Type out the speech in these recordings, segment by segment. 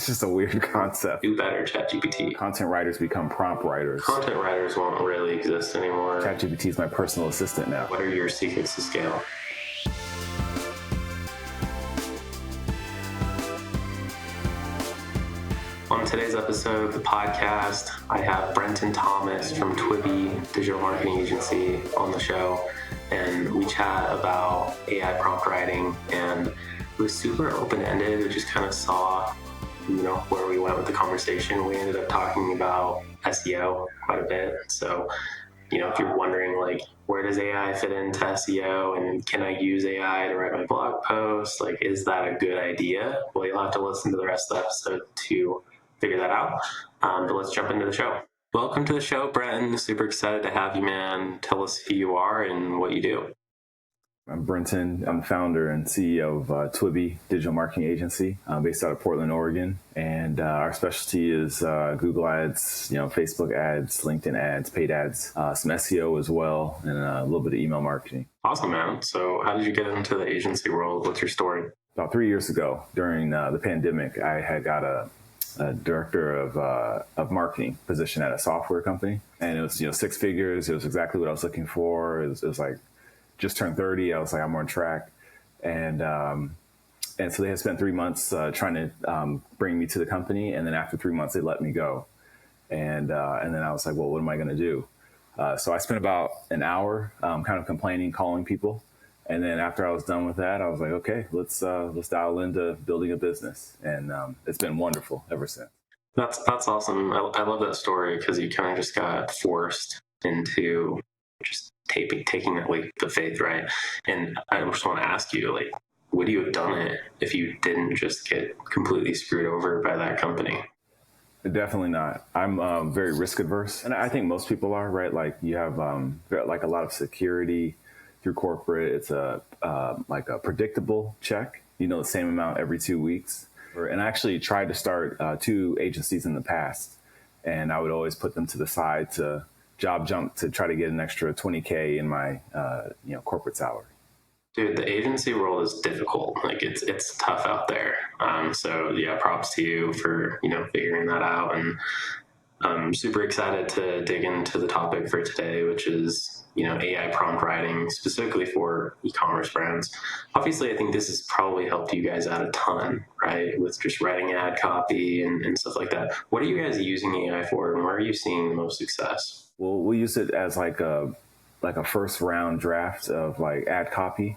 It's just a weird concept. Do better, ChatGPT. Content writers become prompt writers. Content writers won't really exist anymore. ChatGPT is my personal assistant now. What are your secrets to scale? On today's episode of the podcast, I have Brenton Thomas from Twibi, digital marketing agency, on the show, and we chat about AI prompt writing, and it was super open-ended. We just kind of saw, where we went with the conversation. We ended up talking about SEO quite a bit. So, if you're wondering, where does AI fit into SEO, and can I use AI to write my blog post? Is that a good idea? Well, you'll have to listen to the rest of the episode to figure that out. But let's jump into the show. Welcome to the show, Brenton. Super excited to have you, man. Tell us who you are and what you do. I'm Brenton. I'm the founder and CEO of Twibi, digital marketing agency, based out of Portland, Oregon. And our specialty is Google ads, Facebook ads, LinkedIn ads, paid ads, some SEO as well, and a little bit of email marketing. Awesome, man. So how did you get into the agency world? What's your story? About 3 years ago, during the pandemic, I had got a director of marketing position at a software company. And it was, 6 figures. It was exactly what I was looking for. It was like, just turned 30. I was like, I'm on track. And so they had spent 3 months trying to bring me to the company. And then after 3 months, they let me go. And then I was like, well, what am I going to do? So I spent about an hour kind of complaining, calling people. And then after I was done with that, I was like, okay, let's dial into building a business. And it's been wonderful ever since. That's awesome. I love that story because you kind of just got forced into just taking that leap of faith, right? And I just want to ask you, would you have done it if you didn't just get completely screwed over by that company? Definitely not. I'm very risk adverse, and I think most people are, right? You have a lot of security through corporate. It's a predictable check, the same amount every 2 weeks. And I actually tried to start 2 agencies in the past, and I would always put them to the side to job jump to try to get an extra $20K in my corporate salary. Dude, the agency world is difficult. It's tough out there. So yeah, props to you for figuring that out. And I'm super excited to dig into the topic for today, which is AI prompt writing, specifically for e-commerce brands. Obviously, I think this has probably helped you guys out a ton, right? With just writing ad copy and stuff like that. What are you guys using AI for, and where are you seeing the most success? Well, we use it as a first round draft of ad copy.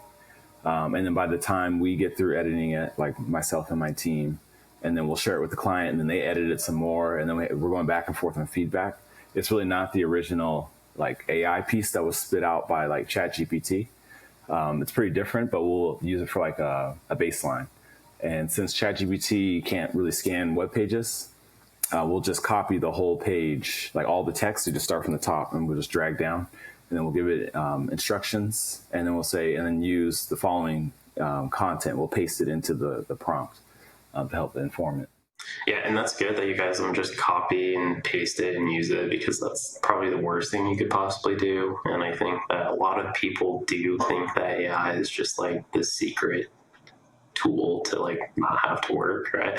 And then by the time we get through editing it, myself and my team, and then we'll share it with the client, and then they edit it some more, and then we're going back and forth on feedback. It's really not the original AI piece that was spit out by ChatGPT. It's pretty different, but we'll use it for a baseline. And since ChatGPT can't really scan web pages, we'll just copy the whole page, all the text. We just start from the top, and we'll just drag down, and then we'll give it instructions, and then we'll say, and then use the following content. We'll paste it into the prompt to help inform it. Yeah, and that's good that you guys don't just copy and paste it and use it, because that's probably the worst thing you could possibly do. And I think that a lot of people do think that AI is just the secret tool to not have to work, right?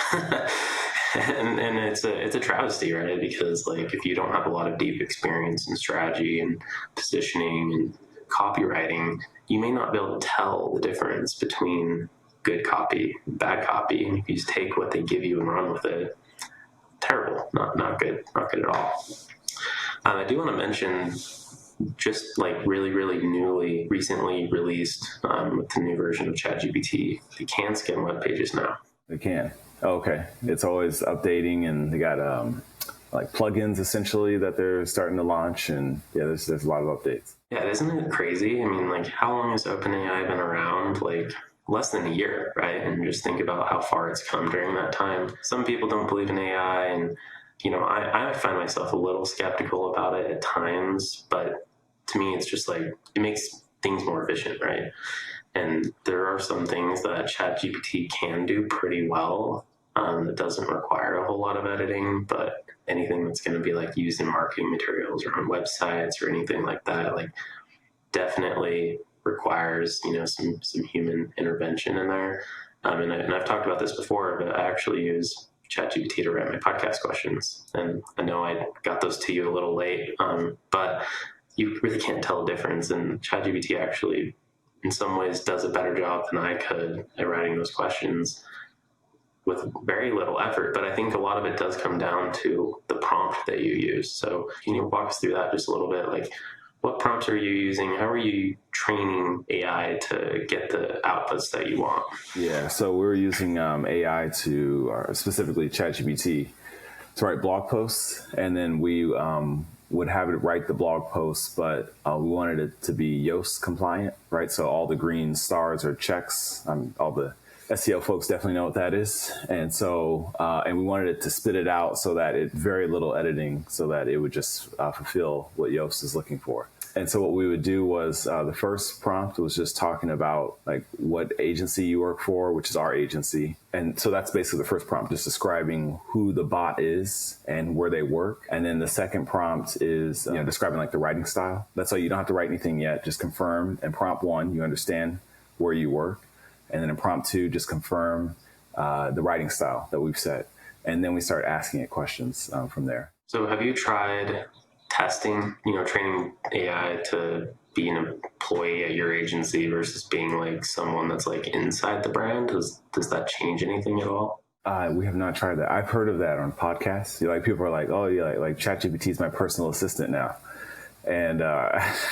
and it's a travesty, right? Because if you don't have a lot of deep experience in strategy and positioning and copywriting, you may not be able to tell the difference between good copy, bad copy, and if you just take what they give you and run with it, terrible, not good at all. I do want to mention, just really recently released with the new version of ChatGPT, they can scan web pages now. They can. Oh, okay. It's always updating, and they got plugins essentially that they're starting to launch, and yeah, there's a lot of updates. Yeah, isn't it crazy? I mean, how long has OpenAI been around? Less than a year, right? And just think about how far it's come during that time. Some people don't believe in AI, and I find myself a little skeptical about it at times, but to me, it's just it makes things more efficient, right? And there are some things that ChatGPT can do pretty well that doesn't require a whole lot of editing, but anything that's going to be used in marketing materials or on websites or anything like that, definitely requires some human intervention in there. And I've talked about this before, but I actually use ChatGPT to write my podcast questions. And I know I got those to you a little late, but you really can't tell a difference. And ChatGPT actually, in some ways, does a better job than I could at writing those questions with very little effort. But I think a lot of it does come down to the prompt that you use. So can you walk us through that just a little bit? Like, what prompts are you using? How are you training AI to get the outputs that you want? Yeah, so we're using AI specifically ChatGPT, to write blog posts, and then we would have it write the blog posts, but we wanted it to be Yoast compliant, right? So all the green stars or checks, all the SEO folks definitely know what that is. And so, and we wanted it to spit it out so that it very little editing, so that it would just fulfill what Yoast is looking for. And so what we would do was the first prompt was just talking about like what agency you work for, which is our agency. And so that's basically the first prompt, just describing who the bot is and where they work. And then the second prompt is describing like the writing style. That's why you don't have to write anything yet. Just confirm. And prompt 1, you understand where you work. And then in prompt 2, just confirm the writing style that we've set. And then we start asking it questions from there. So have you tried testing, training AI to be an employee at your agency versus being like someone that's like inside the brand? Does that change anything at all? We have not tried that. I've heard of that on podcasts. Like people are like, oh yeah, like ChatGPT is my personal assistant now. And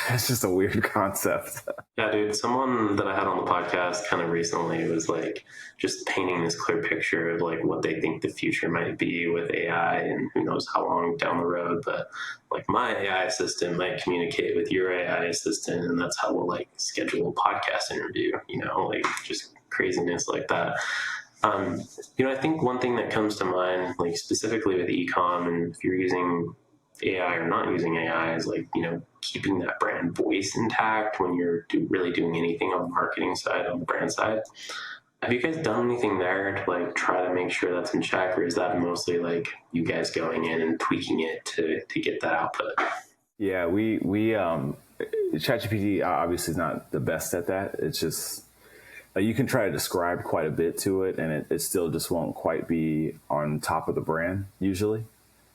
it's just a weird concept. Yeah, dude, someone that I had on the podcast kind of recently was like just painting this clear picture of like what they think the future might be with AI, and who knows how long down the road. But like my AI assistant might communicate with your AI assistant, and that's how we'll like schedule a podcast interview, like just craziness like that. I think one thing that comes to mind, like specifically with e-com, and if you're using AI or not using AI, is like, keeping that brand voice intact when you're really doing anything on the marketing side, on the brand side. Have you guys done anything there to like try to make sure that's in check, or is that mostly like you guys going in and tweaking it to get that output? Yeah, we ChatGPT obviously is not the best at that. It's just you can try to describe quite a bit to it, and it still just won't quite be on top of the brand usually.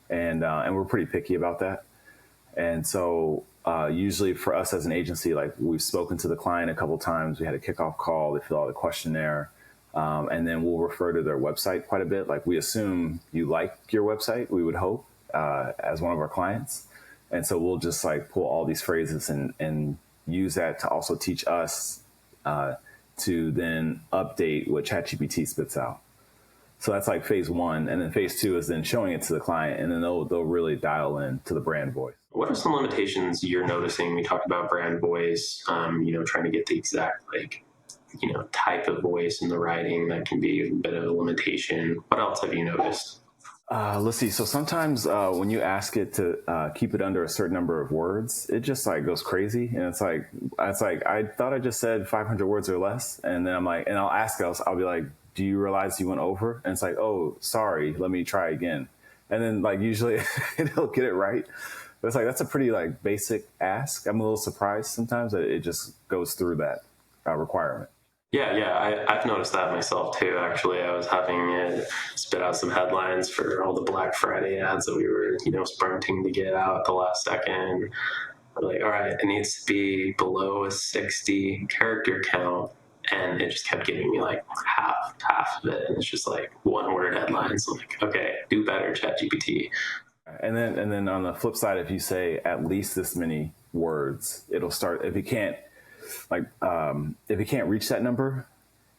And we're pretty picky about that. And so usually for us as an agency, like we've spoken to the client a couple of times, we had a kickoff call, they fill out a questionnaire, and then we'll refer to their website quite a bit. Like we assume you like your website, we would hope, as one of our clients. And so we'll just like pull all these phrases and use that to also teach us to then update what ChatGPT spits out. So that's like phase 1. And then phase 2 is then showing it to the client, and then they'll really dial in to the brand voice. What are some limitations you're noticing? We talked about brand voice, trying to get the exact type of voice in the writing. That can be a bit of a limitation. What else have you noticed? Let's see. So sometimes when you ask it to keep it under a certain number of words, it just like goes crazy. And it's like, I thought I just said 500 words or less. And then I'm like, and I'll ask it, I'll be like, do you realize you went over? And it's like, oh, sorry, let me try again. And then like usually it'll get it right. But it's like, that's a pretty like basic ask. I'm a little surprised sometimes that it just goes through that requirement. Yeah, I've noticed that myself too. Actually, I was having it spit out some headlines for all the Black Friday ads that we were, sprinting to get out at the last second. We're like, all right, it needs to be below a 60 character count. And it just kept giving me like half of it. And it's just like 1-word headlines. So like, okay, do better, ChatGPT. And then on the flip side, if you say at least this many words, it'll start, if it can't reach that number,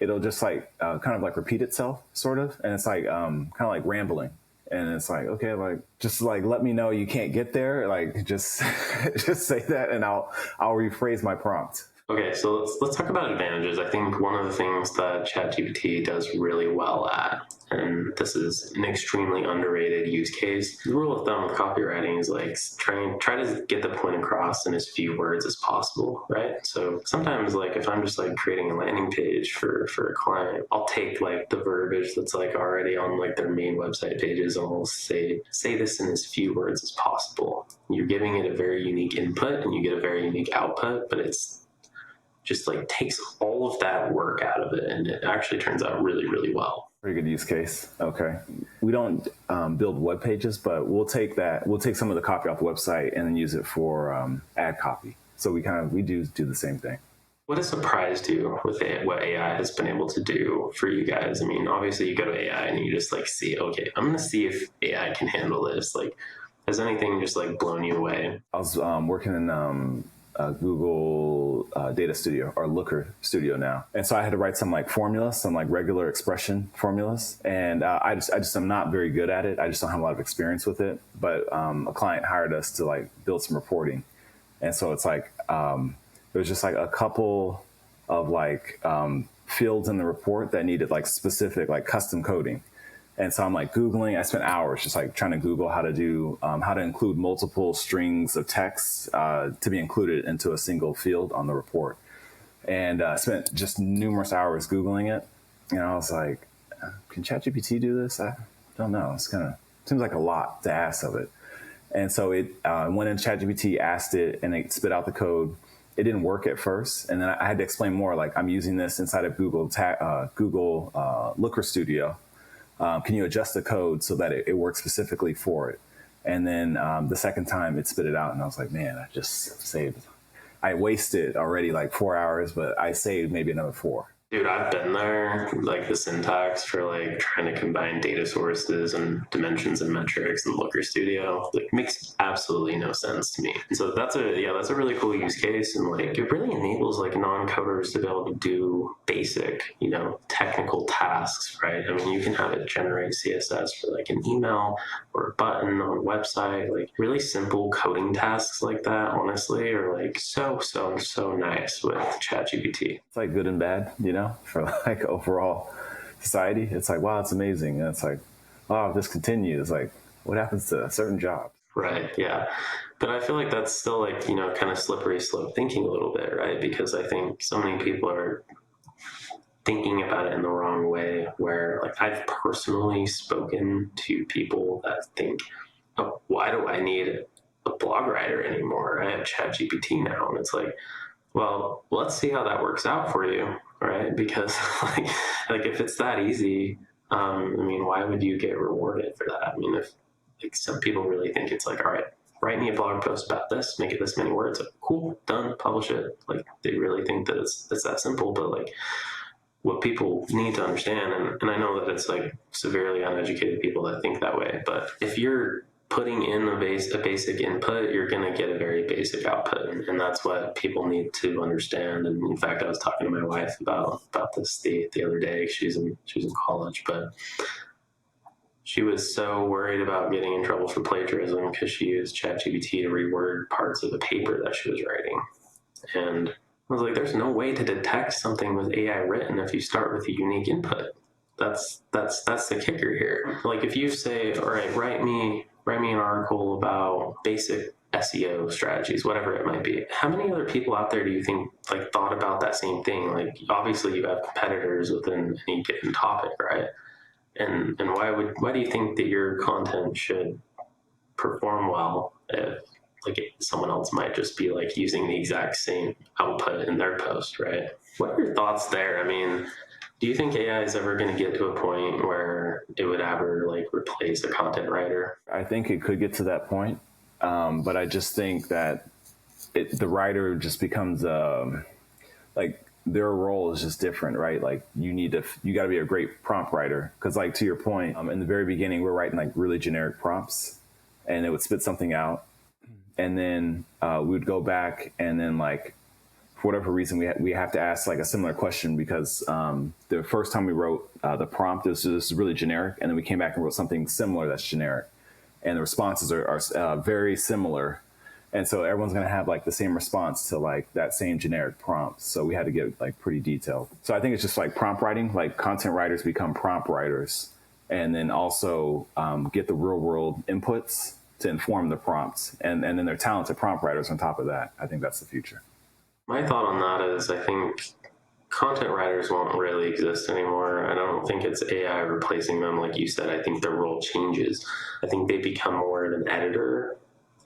it'll just like kind of like repeat itself sort of. And it's like kind of like rambling. And it's like, okay, like just like let me know you can't get there. Like just say that, and I'll rephrase my prompt. Okay, so let's talk about advantages. I think one of the things that ChatGPT does really well at, and this is an extremely underrated use case, the rule of thumb with copywriting is like try to get the point across in as few words as possible, right? So sometimes like if I'm just like creating a landing page for a client, I'll take like the verbiage that's like already on like their main website pages, and I'll say this in as few words as possible. You're giving it a very unique input and you get a very unique output, but it's just like takes all of that work out of it, and it actually turns out really, really well. Pretty good use case. Okay. We don't build web pages, but we'll take some of the copy off the website and then use it for ad copy. So we do the same thing. What has surprised you with what AI has been able to do for you guys? I mean, obviously you go to AI and you just like see, okay, I'm going to see if AI can handle this. Like, has anything just like blown you away? I was working in Google Data Studio or Looker Studio now. And so I had to write some like formulas, some like regular expression formulas. And I just am not very good at it. I just don't have a lot of experience with it. But a client hired us to like build some reporting. And so it's like, there's just like a couple of like fields in the report that needed like specific, like custom coding. And so I'm like Googling, I spent hours just like trying to Google how to include multiple strings of text to be included into a single field on the report. And I spent just numerous hours Googling it. And I was like, can ChatGPT do this? I don't know. Seems like a lot to ask of it. And so it went in ChatGPT, asked it, and it spit out the code. It didn't work at first. And then I had to explain more, like I'm using this inside of Google Looker Studio. Can you adjust the code so that it works specifically for it? And then the second time it spit it out, and I was like, man, I wasted already like 4 hours, but I saved maybe another 4. Dude, I've been there, like the syntax for like trying to combine data sources and dimensions and metrics in Looker Studio, like makes absolutely no sense to me. And so that's a really cool use case. And like, it really enables like non-coders to be able to do basic, technical tasks, right? I mean, you can have it generate CSS for like an email or a button on a website, like really simple coding tasks like that, honestly, are like so nice with ChatGPT. It's like good and bad, for like overall society. It's like, wow, it's amazing. And it's like, wow, if this continues, like what happens to certain jobs? Right. Yeah. But I feel like that's still like, kind of slippery slope thinking a little bit, right? Because I think so many people are thinking about it in the wrong way, where like I've personally spoken to people that think, oh, why do I need a blog writer anymore? I have ChatGPT now. And it's like, well, let's see how that works out for you, right? Because like if it's that easy, I mean, why would you get rewarded for that? I mean, if like some people really think it's like, all right, write me a blog post about this, make it this many words, like, cool, done, publish it. Like they really think that it's that simple, but like what people need to understand, and I know that it's like severely uneducated people that think that way, but if you're putting in a basic input, you're going to get a very basic output. And that's what people need to understand. And in fact, I was talking to my wife about this the other day. She's in college, but she was so worried about getting in trouble for plagiarism because she used ChatGPT to reword parts of a paper that she was writing. And I was like, there's no way to detect something with AI written if you start with a unique input. That's the kicker here. Like if you say, all right, write me an article about basic SEO strategies, whatever it might be. How many other people out there do you think like thought about that same thing? Like obviously you have competitors within any given topic, right? And why do you think that your content should perform well if like someone else might just be like using the exact same output in their post, right? What are your thoughts there? I mean, do you think AI is ever going to get to a point where it would ever like replace a content writer? I think it could get to that point, but I just think that the writer just becomes like their role is just different, right? Like you got to be a great prompt writer because, like to your point, in the very beginning, we're writing like really generic prompts, and it would spit something out, and then we would go back and then like. For whatever reason, we have to ask like a similar question because the first time we wrote the prompt, this is really generic. And then we came back and wrote something similar that's generic. And the responses are very similar. And so everyone's going to have like the same response to like that same generic prompt. So we had to get like pretty detailed. So I think it's just like prompt writing, like content writers become prompt writers and then also get the real world inputs to inform the prompts. And then they're talented prompt writers on top of that. I think that's the future. My thought on that is I think content writers won't really exist anymore. I don't think it's AI replacing them. Like you said, I think their role changes. I think they become more of an editor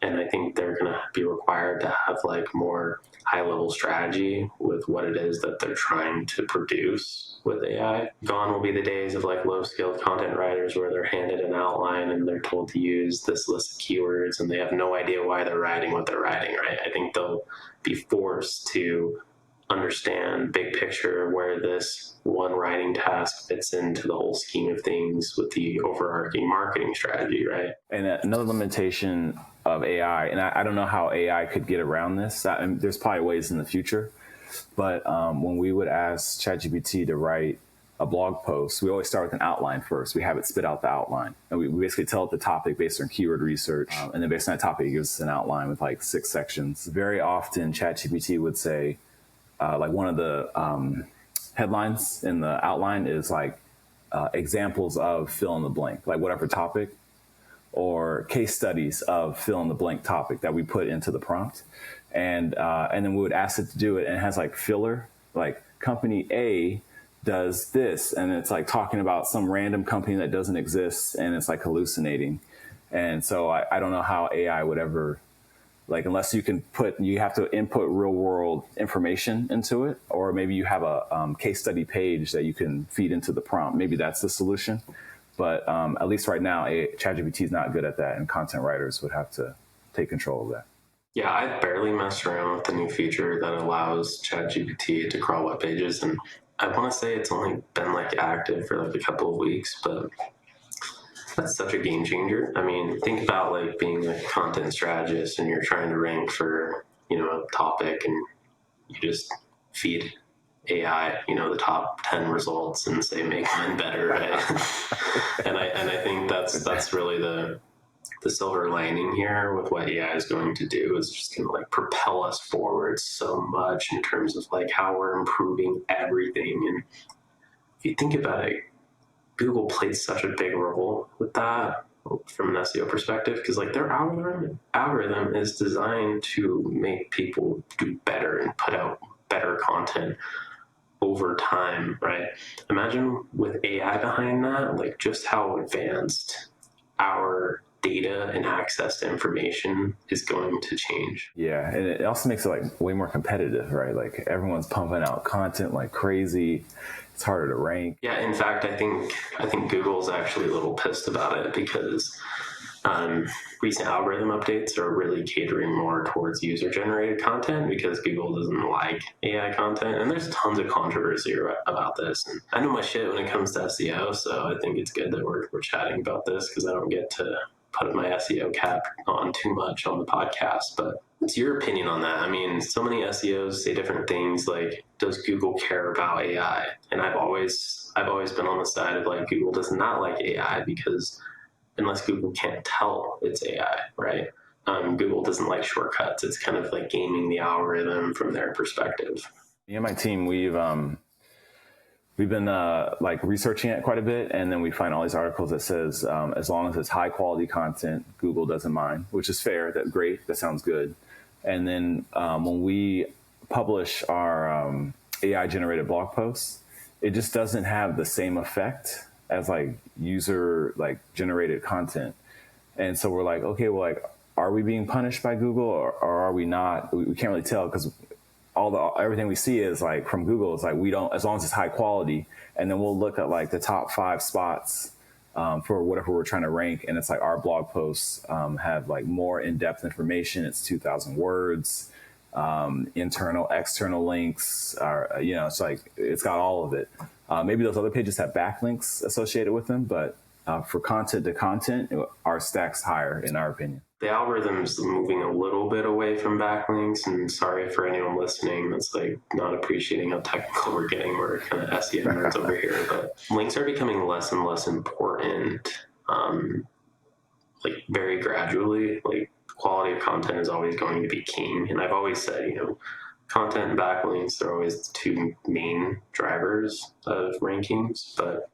And I think they're going to be required to have like more high level strategy with what it is that they're trying to produce with AI. Gone will be the days of like low skilled content writers where they're handed an outline and they're told to use this list of keywords and they have no idea why they're writing what they're writing, right? I think they'll be forced to understand big picture where this one writing task fits into the whole scheme of things with the overarching marketing strategy, right? And another limitation of AI, and I don't know how AI could get around this. There's probably ways in the future, but when we would ask ChatGPT to write a blog post, we always start with an outline first. We have it spit out the outline, and we basically tell it the topic based on keyword research, and then based on that topic, it gives us an outline with like 6 sections. Very often, ChatGPT would say, like one of the headlines in the outline is like examples of fill in the blank, like whatever topic, or case studies of fill in the blank topic that we put into the prompt. And then we would ask it to do it, and it has like filler, like company A does this, and it's like talking about some random company that doesn't exist, and it's like hallucinating. And so I don't know how AI would ever, like, unless you have to input real world information into it, or maybe you have a case study page that you can feed into the prompt. Maybe that's the solution. But at least right now, ChatGPT is not good at that, and content writers would have to take control of that. Yeah, I've barely messed around with the new feature that allows ChatGPT to crawl web pages, and I want to say it's only been like active for like a couple of weeks, but that's such a game changer. I mean, think about like being a content strategist and you're trying to rank for, a topic, and you just feed AI, the top 10 results and say, make mine better, right? and I think that's really the silver lining here with what AI is going to do, is just going to like propel us forward so much in terms of like how we're improving everything. And if you think about it, Google played such a big role with that from an SEO perspective, because like their algorithm is designed to make people do better and put out better content over time, right? Imagine with AI behind that, like just how advanced our data and access to information is going to change. Yeah, and it also makes it like way more competitive, right? Like everyone's pumping out content like crazy. It's harder to rank. Yeah, in fact, I think Google's actually a little pissed about it, because recent algorithm updates are really catering more towards user-generated content, because Google doesn't like AI content, and there's tons of controversy about this. And I know my shit when it comes to SEO, so I think it's good that we're chatting about this, because I don't get to put my SEO cap on too much on the podcast. But what's your opinion on that? I mean, so many SEOs say different things, like, does Google care about AI? And I've always been on the side of like, Google does not like AI, because unless Google can't tell it's AI, right? Google doesn't like shortcuts. It's kind of like gaming the algorithm from their perspective. Me and my team, we've been like researching it quite a bit, and then we find all these articles that says as long as it's high quality content, Google doesn't mind, which is fair. That's great. That sounds good. And then when we publish our AI generated blog posts, it just doesn't have the same effect as like user like generated content. And so we're like, okay, well, like, are we being punished by Google or are we not? We can't really tell, because everything we see is like from Google. It's like, we don't, as long as it's high quality, and then we'll look at like the top 5 spots for whatever we're trying to rank. And it's like our blog posts have like more in-depth information. It's 2,000 words, internal, external links are, it's like, it's got all of it. Maybe those other pages have backlinks associated with them, but for content to content, our stack's higher in our opinion. The algorithm's moving a little bit away from backlinks, and sorry for anyone listening that's like not appreciating how technical we're getting. We're kind of SEO nerds over here, but links are becoming less and less important, like very gradually. Like, quality of content is always going to be king, and I've always said, content and backlinks are always the 2 main drivers of rankings, but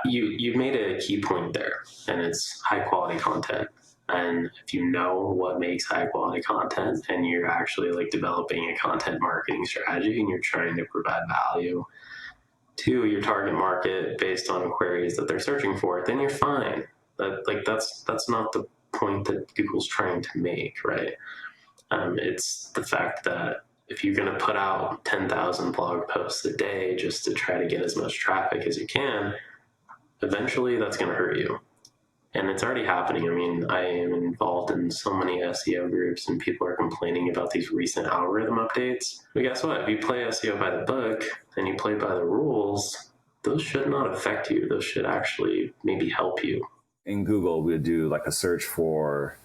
you've made a key point there, and it's high quality content. And if you know what makes high quality content, and you're actually like developing a content marketing strategy, and you're trying to provide value to your target market based on queries that they're searching for, then you're fine. That's not the point that Google's trying to make, right? It's the fact that if you're going to put out 10,000 blog posts a day just to try to get as much traffic as you can, eventually that's going to hurt you. And it's already happening. I mean, I am involved in so many SEO groups and people are complaining about these recent algorithm updates. But guess what? If you play SEO by the book and you play by the rules, those should not affect you. Those should actually maybe help you. In Google, we would do like a search for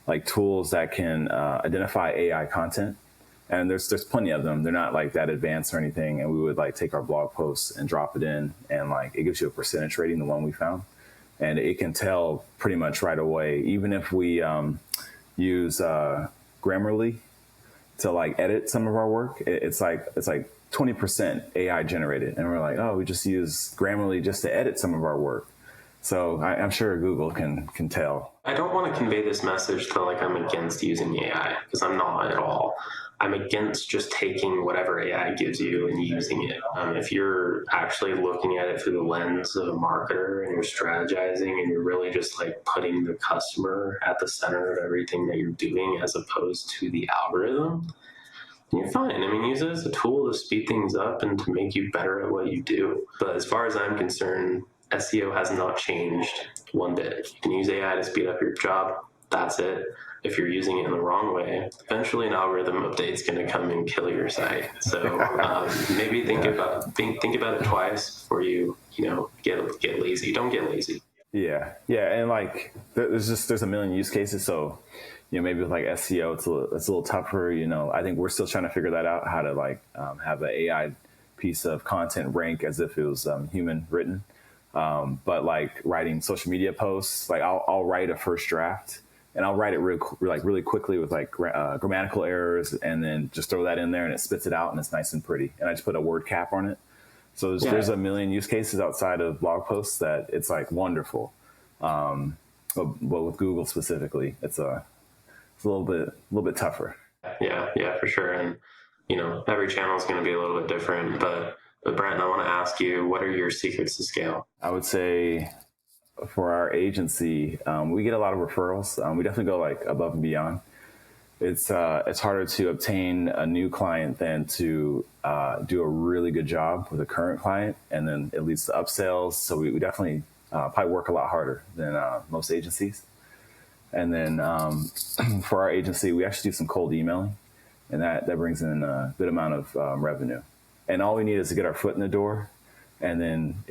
like tools that can identify AI content. And there's plenty of them. They're not like that advanced or anything. And we would like take our blog posts and drop it in, and like it gives you a percentage rating, the one we found. And it can tell pretty much right away, even if we use Grammarly to like edit some of our work, it's like 20% AI generated. And we're like, oh, we just use Grammarly just to edit some of our work. So I'm sure Google can tell. I don't want to convey this message to like I'm against using AI, because I'm not at all. I'm against just taking whatever AI gives you and using it. If you're actually looking at it through the lens of a marketer and you're strategizing and you're really just like putting the customer at the center of everything that you're doing as opposed to the algorithm, then you're fine. I mean, use it as a tool to speed things up and to make you better at what you do. But as far as I'm concerned, SEO has not changed one bit. You can use AI to speed up your job. That's it. If you're using it in the wrong way, eventually an algorithm update's going to come and kill your site. So maybe think about it twice before you get lazy. Don't get lazy. Yeah, and like there's a million use cases. So maybe with like SEO, it's a little tougher. I think we're still trying to figure that out, how to like have an AI piece of content rank as if it was human written. But like writing social media posts, like I'll write a first draft. And I'll write it really quickly with like grammatical errors, and then just throw that in there, and it spits it out, and it's nice and pretty. And I just put a word cap on it. So there's a million use cases outside of blog posts that it's like wonderful. But with Google specifically, it's a little bit tougher. Yeah, for sure. And every channel is going to be a little bit different. But Brenton, I want to ask you, what are your secrets to scale? I would say, for our agency, we get a lot of referrals. We definitely go like above and beyond. It's harder to obtain a new client than to do a really good job with a current client, and then it leads to upsells. So we definitely probably work a lot harder than most agencies. And then for our agency, we actually do some cold emailing, and that brings in a good amount of revenue. And all we need is to get our foot in the door. And then,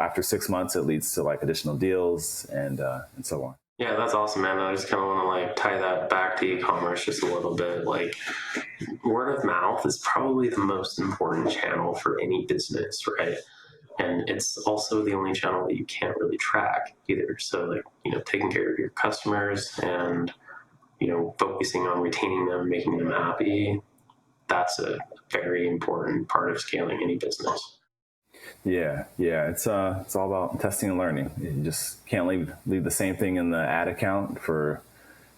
after 6 months, it leads to like additional deals and so on. Yeah, that's awesome, man. I just kind of want to like tie that back to e-commerce just a little bit. Like, word of mouth is probably the most important channel for any business, right? And it's also the only channel that you can't really track either. So like, taking care of your customers and, focusing on retaining them, making them happy, that's a very important part of scaling any business. Yeah. It's all about testing and learning. You just can't leave the same thing in the ad account for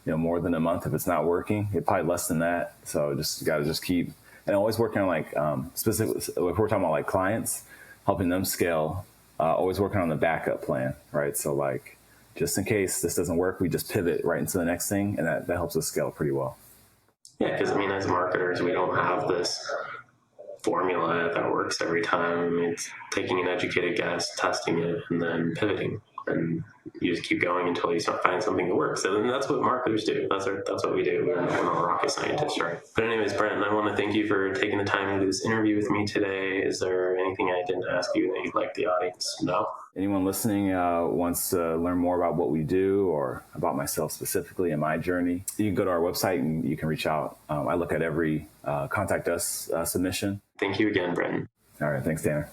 more than a month if it's not working. It probably less than that. So just got to keep, and always working on like specific. If we're talking about like clients, helping them scale. Always working on the backup plan, right? So like, just in case this doesn't work, we just pivot right into the next thing, and that helps us scale pretty well. Yeah, because as marketers, we don't have this formula that works every time. It's taking an educated guess, testing it, and then pivoting. And you just keep going until you find something that works. And that's what marketers do. That's what we do. We're not rocket scientists, right? But anyways, Brenton, I want to thank you for taking the time to do this interview with me today. Is there anything I didn't ask you that you'd like the audience to know? Anyone listening wants to learn more about what we do or about myself specifically and my journey, you can go to our website and you can reach out. I look at every contact us submission. Thank you again, Brenton. All right. Thanks, Tanner.